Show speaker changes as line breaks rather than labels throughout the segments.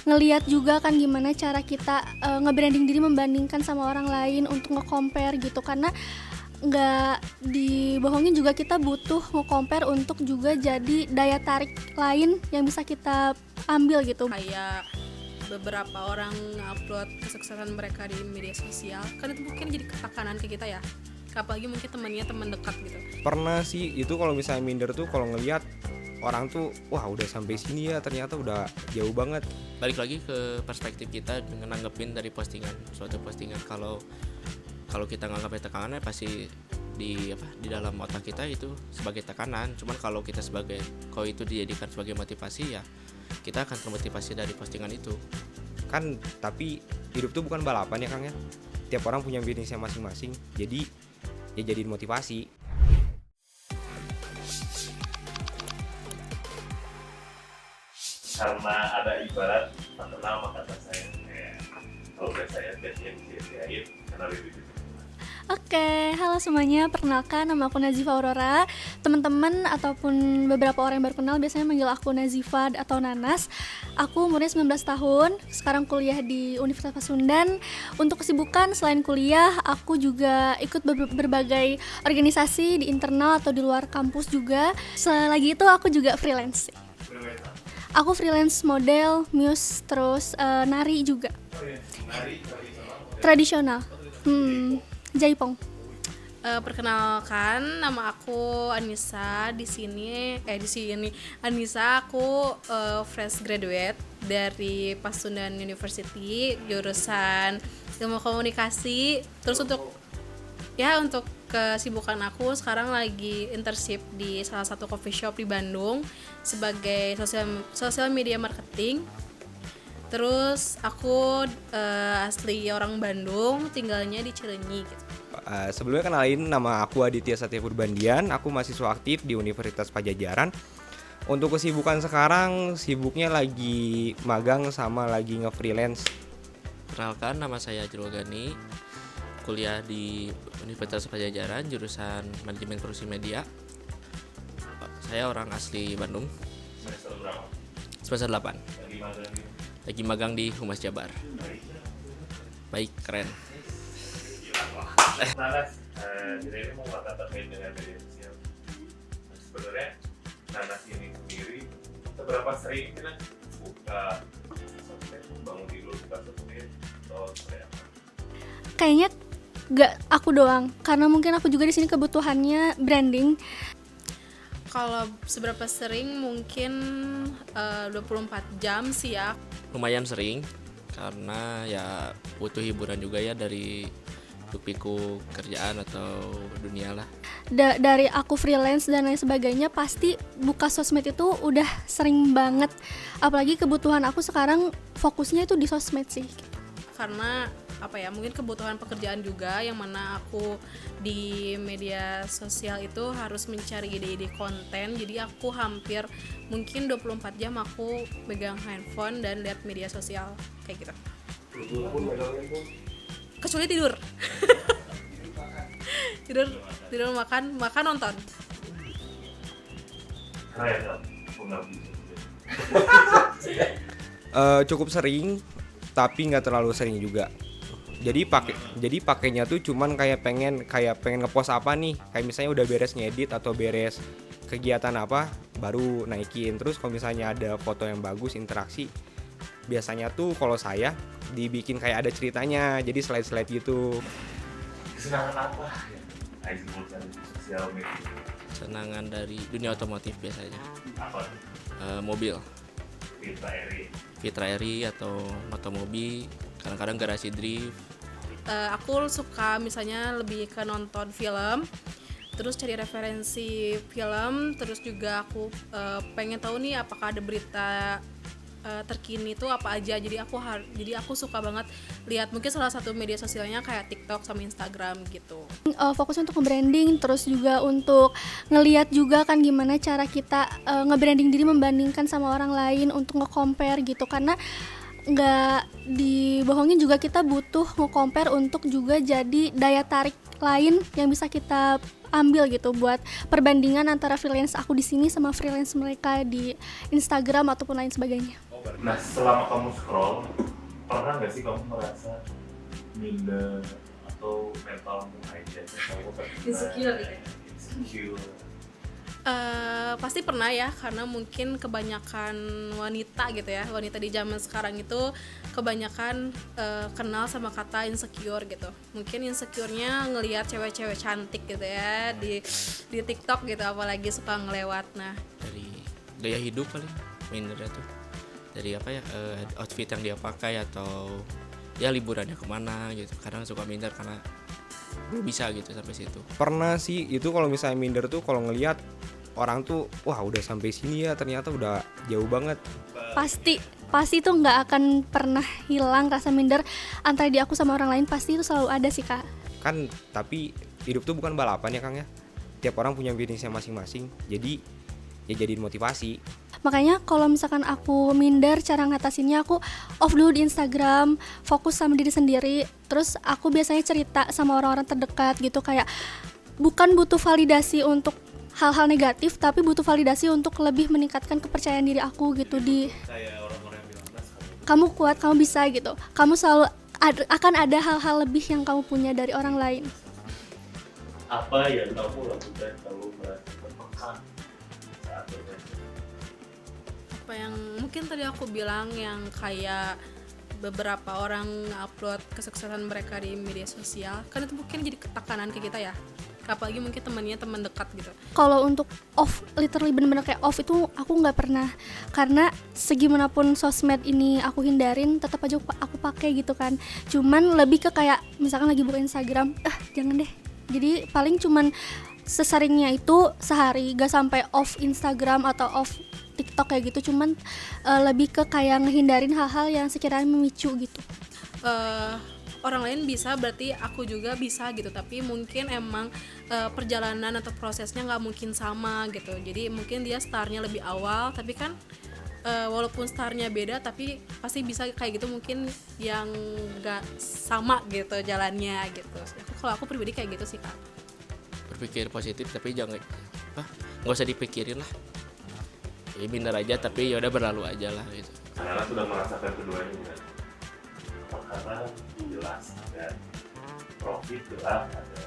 ngelihat juga kan gimana cara kita nge-branding diri membandingkan sama orang lain untuk nge-compare gitu, karena nggak dibohongin juga kita butuh nge-compare untuk juga jadi daya tarik lain yang bisa kita ambil gitu.
Kayak beberapa orang upload kesuksesan mereka di media sosial, kan itu mungkin jadi tekanan ke kita ya, apalagi mungkin teman dekat gitu.
Pernah sih itu kalau misalnya minder tuh kalau ngelihat orang tuh wah udah sampai sini ya, ternyata udah jauh banget.
Balik lagi ke perspektif kita dengan nanggepin dari suatu postingan. Kalau kita nganggapnya tekanan pasti di dalam otak kita itu sebagai tekanan. Cuman kalau itu dijadikan sebagai motivasi, ya kita akan termotivasi dari postingan itu.
Kan tapi hidup tuh bukan balapan ya Kang ya. Tiap orang punya bisnisnya masing-masing. Jadi ya jadiin motivasi.
Karena ada ibarat terkenal maka kata saya kalau saya biasanya diajarin karena lebih.
Oke, halo semuanya, perkenalkan nama aku Nazifa Aurora. Teman-teman ataupun beberapa orang yang baru kenal biasanya manggil aku Nazifa atau Nanas. Aku umurnya 19 tahun, sekarang kuliah di Universitas Pasundan. Untuk kesibukan selain kuliah, aku juga ikut berbagai organisasi di internal atau di luar kampus juga. Selain lagi itu aku juga freelance. Aku freelance model, muse, terus nari juga. Tradisional. Jaipong.
Perkenalkan, nama aku Anissa. Di sini Anissa, aku fresh graduate dari Pasundan University, jurusan Ilmu Komunikasi. Terus untuk kesibukan aku sekarang lagi internship di salah satu coffee shop di Bandung sebagai social media marketing. Terus aku asli orang Bandung, tinggalnya di Cileunyi gitu.
Sebelumnya kenalin, nama aku Aditya Satya Purbandian. Aku mahasiswa aktif di Universitas Padjadjaran. Untuk kesibukan sekarang, sibuknya lagi magang sama lagi nge-freelance.
Perkenalkan, nama saya Jurul Gani, kuliah di Universitas Padjadjaran, jurusan Manajemen Produksi Media. Saya orang asli Bandung.
Semester berapa?
Semester 8. Lagi magang di Humas Jabar. Baik, keren.
Nanas, jadi ini mau kata terkait dengan media sosial. Sebenarnya Nanas ini sendiri seberapa sering kita buka sosmed, bangun tidur buka sosmed atau seperti apa?
Kayaknya gak aku doang, karena mungkin aku juga di sini kebutuhannya branding.
Kalau seberapa sering mungkin 24 jam sih ya.
Lumayan sering, karena ya butuh hiburan juga ya dari piku kerjaan atau dunia lah.
Dari aku freelance dan lain sebagainya, pasti buka sosmed itu udah sering banget. Apalagi kebutuhan aku sekarang fokusnya itu di sosmed sih.
Karena mungkin kebutuhan pekerjaan juga, yang mana aku di media sosial itu harus mencari ide-ide konten. Jadi aku hampir mungkin 24 jam aku pegang handphone dan lihat media sosial kayak gitu. Kecuali tidur. tidur makan nonton.
Cukup sering, tapi nggak terlalu sering juga. Jadi pakainya tuh cuman kayak pengen ngepost apa nih, kayak misalnya udah beres ngedit atau beres kegiatan apa baru naikin. Terus kalau misalnya ada foto yang bagus, interaksi, biasanya tuh kalau saya dibikin kayak ada ceritanya, jadi slide gitu.
Kesenangan apa yang disebutkan di sosial media?
Senangan dari dunia otomotif biasanya.
Apa?
Mobil.
Fitra
Eri atau Motomobi, kadang-kadang garasi drift.
Aku suka misalnya lebih ke nonton film, terus cari referensi film, terus juga aku pengen tahu nih apakah ada berita terkini tuh apa aja. Jadi aku suka banget lihat mungkin salah satu media sosialnya kayak TikTok sama Instagram gitu.
Fokus untuk nge-branding, terus juga untuk ngelihat juga kan gimana cara kita nge-branding diri membandingkan sama orang lain untuk nge-compare gitu, karena nggak dibohongin juga kita butuh nge-compare untuk juga jadi daya tarik lain yang bisa kita ambil gitu buat perbandingan antara freelance aku di sini sama freelance mereka di Instagram ataupun lain sebagainya.
Nah, selama kamu scroll, pernah nggak sih kamu merasa minder atau mentalmu aja? Kamu
Insecure gitu ya?
Insecure.
Pasti pernah ya, karena mungkin kebanyakan wanita gitu ya, wanita di zaman sekarang itu kebanyakan kenal sama kata insecure gitu. Mungkin insecure-nya ngelihat cewek-cewek cantik gitu ya di TikTok gitu, apalagi suka ngelewat. Nah,
Dari gaya hidup paling mindernya tuh dari apa ya, outfit yang dia pakai atau ya liburannya kemana gitu. Kadang suka minder karena belum bisa gitu sampai situ.
Pernah sih itu, kalau misalnya minder tuh kalau ngelihat orang tuh wah udah sampai sini ya, ternyata udah jauh banget.
Pasti tuh nggak akan pernah hilang rasa minder antara di aku sama orang lain, pasti itu selalu ada sih Kak.
Kan tapi hidup tuh bukan balapan ya Kang ya, tiap orang punya bisnisnya masing-masing, jadi ya jadiin motivasi.
Makanya kalau misalkan aku minder, cara ngatasinnya aku off dulu di Instagram, fokus sama diri sendiri. Terus aku biasanya cerita sama orang-orang terdekat gitu, kayak bukan butuh validasi untuk hal-hal negatif, tapi butuh validasi untuk lebih meningkatkan kepercayaan diri aku gitu.
Kayak orang-orang yang bilang, "Nas,
Kamu kuat, kamu bisa gitu. Kamu selalu akan ada hal-hal lebih yang kamu punya dari orang lain.
apa yang kamu lakukan kalau merasa tertekan saat bermain?"
apa yang mungkin tadi aku bilang, yang kayak beberapa orang upload kesuksesan mereka di media sosial, kan itu mungkin jadi tekanan ke kita ya, apalagi mungkin teman dekat gitu.
Kalau untuk off, literally bener-bener kayak off itu aku nggak pernah, karena segimanapun sosmed ini aku hindarin, tetap aja aku pakai gitu kan. Cuman lebih ke kayak misalkan lagi buka Instagram, jangan deh. Jadi paling cuman seseringnya itu sehari, gak sampai off Instagram atau off TikTok kayak gitu. Cuman lebih ke kayak ngehindarin hal-hal yang sekiranya memicu gitu.
Orang lain bisa, berarti aku juga bisa gitu, tapi mungkin emang perjalanan atau prosesnya nggak mungkin sama gitu. Jadi mungkin dia startnya lebih awal, tapi kan walaupun startnya beda, tapi pasti bisa kayak gitu. Mungkin yang nggak sama gitu jalannya gitu. Kalau aku pribadi kayak gitu sih Kak.
Berpikir positif tapi jangan nggak usah dipikirin lah, ya minder aja tapi ya udah berlalu aja lah gitu.
Karena sudah merasakan keduanya kan. Karena jelas ada profit, jelas ada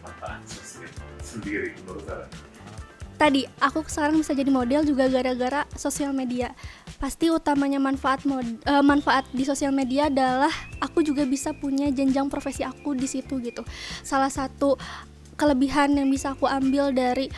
manfaat sosial sendiri menurut saya.
Tadi aku sekarang bisa jadi model juga gara-gara sosial media. Pasti utamanya manfaat di sosial media adalah aku juga bisa punya jenjang profesi aku di situ gitu. Salah satu kelebihan yang bisa aku ambil dari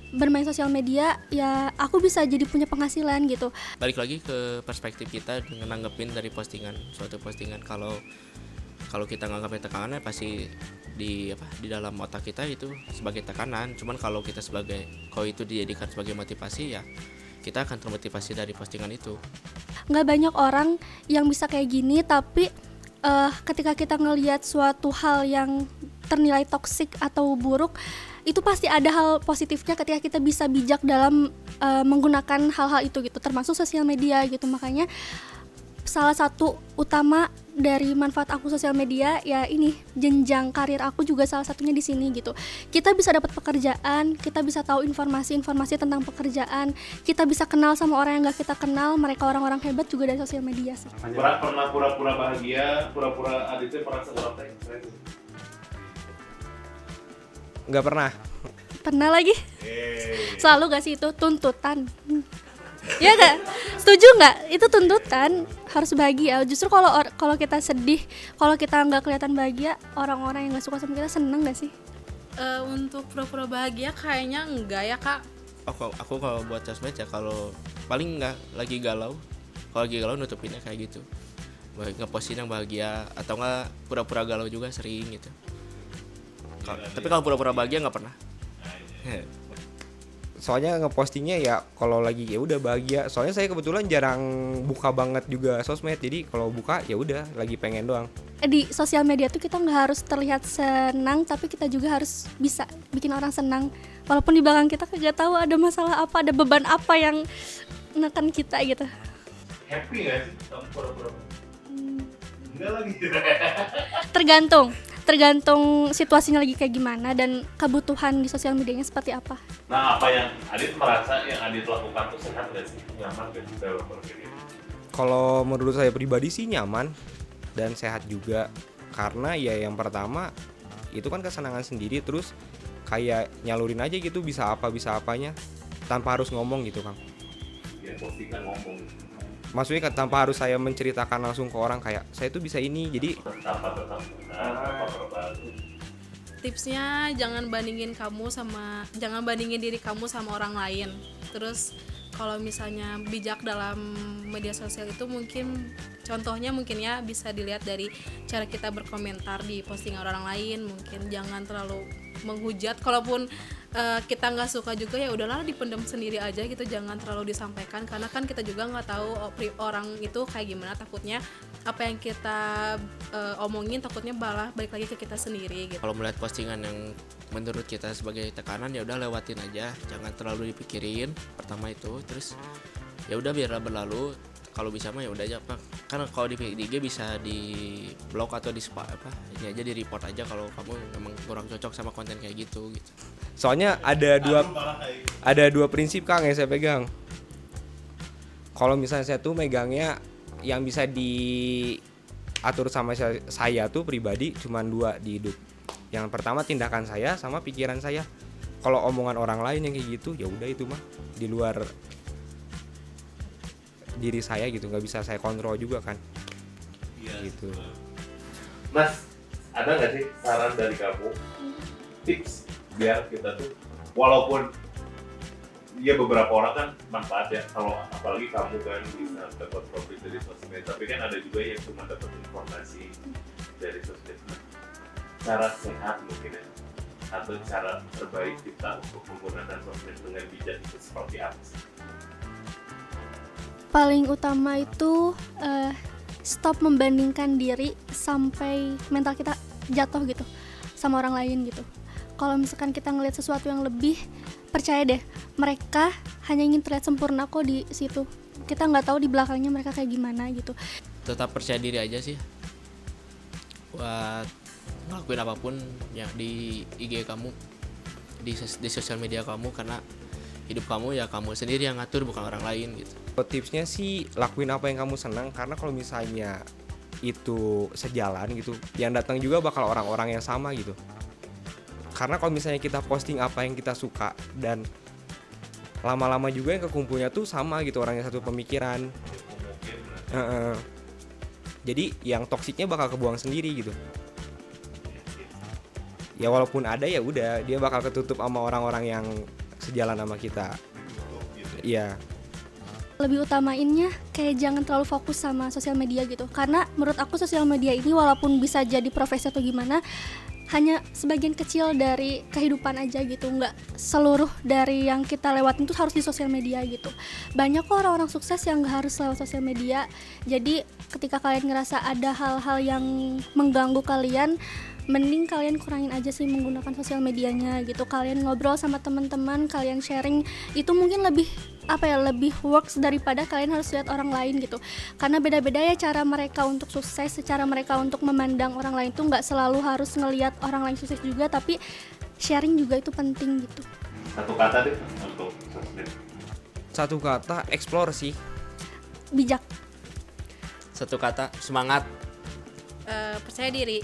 bermain sosial media ya, aku bisa jadi punya penghasilan gitu.
Balik lagi ke perspektif kita dengan nanggepin dari suatu postingan. Kalau kita nganggapnya tekanan ya pasti di dalam otak kita itu sebagai tekanan. Cuman kalau itu dijadikan sebagai motivasi, ya kita akan termotivasi dari postingan itu.
Nggak banyak orang yang bisa kayak gini, tapi ketika kita ngelihat suatu hal yang ternilai toksik atau buruk, itu pasti ada hal positifnya ketika kita bisa bijak dalam menggunakan hal-hal itu gitu, termasuk sosial media gitu. Makanya salah satu utama dari manfaat aku sosial media ya ini, jenjang karir aku juga salah satunya di sini gitu. Kita bisa dapat pekerjaan, kita bisa tahu informasi tentang pekerjaan, kita bisa kenal sama orang yang gak kita kenal, mereka orang-orang hebat juga dari sosial media sih.
Pernah pura-pura bahagia, pura-pura aditnya pernah seorang teh?
Nggak pernah.
Pernah lagi? Selalu gak sih itu tuntutan? Ya gak? Setuju gak? Itu tuntutan, harus bahagia. Justru kalau kita sedih, kalau kita nggak kelihatan bahagia, orang-orang yang nggak suka sama kita seneng gak sih?
Untuk pura-pura bahagia kayaknya enggak ya Kak.
Aku kalau buat sosmed ya, kalau paling nggak lagi galau, kalau lagi galau nutupinnya kayak gitu, ngepostin yang bahagia, atau nggak pura-pura galau juga sering gitu. Tapi kalau pura-pura bahagia nggak pernah.
Soalnya ngepostingnya ya kalau lagi ya udah bahagia. Soalnya saya kebetulan jarang buka banget juga sosmed, jadi kalau buka ya udah lagi pengen doang.
Di sosial media tuh kita nggak harus terlihat senang, tapi kita juga harus bisa bikin orang senang. Walaupun di belakang kita nggak tahu ada masalah apa, ada beban apa yang menekan kita gitu.
Happy nggak sih kamu pura-pura? Enggak lagi.
tergantung situasinya lagi kayak gimana dan kebutuhan di sosial medianya seperti apa.
Nah, apa yang Adit merasa yang Adit lakukan tuh sehat nggak sih? Nyaman nggak sih dalam berpikir?
Kalau menurut saya pribadi sih nyaman dan sehat juga, karena ya yang pertama itu kan kesenangan sendiri, terus kayak nyalurin aja gitu, bisa apa bisa apanya tanpa harus ngomong gitu Kang.
Ya postingan ngomong
Maksudnya tanpa harus saya menceritakan langsung ke orang kayak saya tuh bisa ini, jadi
tetap berbatu.
Tipsnya jangan bandingin diri kamu sama orang lain. Terus kalau misalnya bijak dalam media sosial itu mungkin contohnya mungkin ya bisa dilihat dari cara kita berkomentar di postingan orang lain. Mungkin jangan terlalu menghujat, kalaupun kita nggak suka juga ya udahlah dipendam sendiri aja gitu, jangan terlalu disampaikan karena kan kita juga nggak tahu orang itu kayak gimana, takutnya apa yang kita omongin takutnya malah balik lagi ke kita sendiri gitu.
Kalau melihat postingan yang menurut kita sebagai tekanan ya udah lewatin aja, jangan terlalu dipikirin pertama itu, terus ya udah biarlah berlalu. Kalau bisa mah ya udah aja Pak, karena kalau di IG bisa di blog atau di ini aja di report aja kalau kamu memang kurang cocok sama konten kayak gitu.
soalnya ada dua prinsip Kang yang saya pegang. Kalau misalnya saya tuh megangnya yang bisa diatur sama saya tuh pribadi cuman dua di hidup. Yang pertama tindakan saya sama pikiran saya. Kalau omongan orang lain yang kayak gitu ya udah itu mah di luar diri saya gitu, nggak bisa saya kontrol juga kan. Gitu.
Mas, ada nggak sih saran dari kamu, tips biar kita tuh walaupun ya beberapa orang kan manfaat ya, kalau apalagi kamu kan bisa dapat profit dari sosmed, tapi kan ada juga yang cuma dapat informasi dari sosmed. Cara sehat mungkin ya, atau cara terbaik kita untuk menggunakan sosmed dengan bijak itu seperti apa sih?
Paling utama itu stop membandingkan diri sampai mental kita jatuh gitu sama orang lain gitu. Kalau misalkan kita ngelihat sesuatu yang lebih, percaya deh mereka hanya ingin terlihat sempurna kok di situ. Kita nggak tahu di belakangnya mereka kayak gimana gitu.
Tetap percaya diri aja sih buat ngelakuin apapun ya di IG kamu, di sosial media kamu, karena hidup kamu ya kamu sendiri yang ngatur, bukan orang lain gitu.
Tipsnya sih lakuin apa yang kamu senang, karena kalau misalnya itu sejalan gitu, yang datang juga bakal orang-orang yang sama gitu. Karena kalau misalnya kita posting apa yang kita suka dan lama-lama juga yang kekumpulnya tuh sama gitu, orang yang satu pemikiran. Jadi yang toksiknya bakal kebuang sendiri gitu. Ya walaupun ada ya udah dia bakal ketutup sama orang-orang yang sejalan sama kita. Iya.
Lebih utamainnya kayak jangan terlalu fokus sama sosial media gitu, karena menurut aku sosial media ini walaupun bisa jadi profesi atau gimana, hanya sebagian kecil dari kehidupan aja gitu, nggak seluruh dari yang kita lewatin tuh harus di sosial media gitu. Banyak kok orang-orang sukses yang nggak harus lewat sosial media. Jadi ketika kalian ngerasa ada hal-hal yang mengganggu kalian, mending kalian kurangin aja sih menggunakan sosial medianya gitu. Kalian ngobrol sama teman-teman, kalian sharing, itu mungkin lebih lebih works daripada kalian harus lihat orang lain gitu. Karena beda-beda ya cara mereka untuk sukses, cara mereka untuk memandang orang lain tuh nggak selalu harus ngelihat orang lain sukses juga, tapi sharing juga itu penting gitu.
Satu kata deh untuk sosmed.
Satu kata, explore sih.
Bijak.
Satu kata, semangat.
Percaya diri.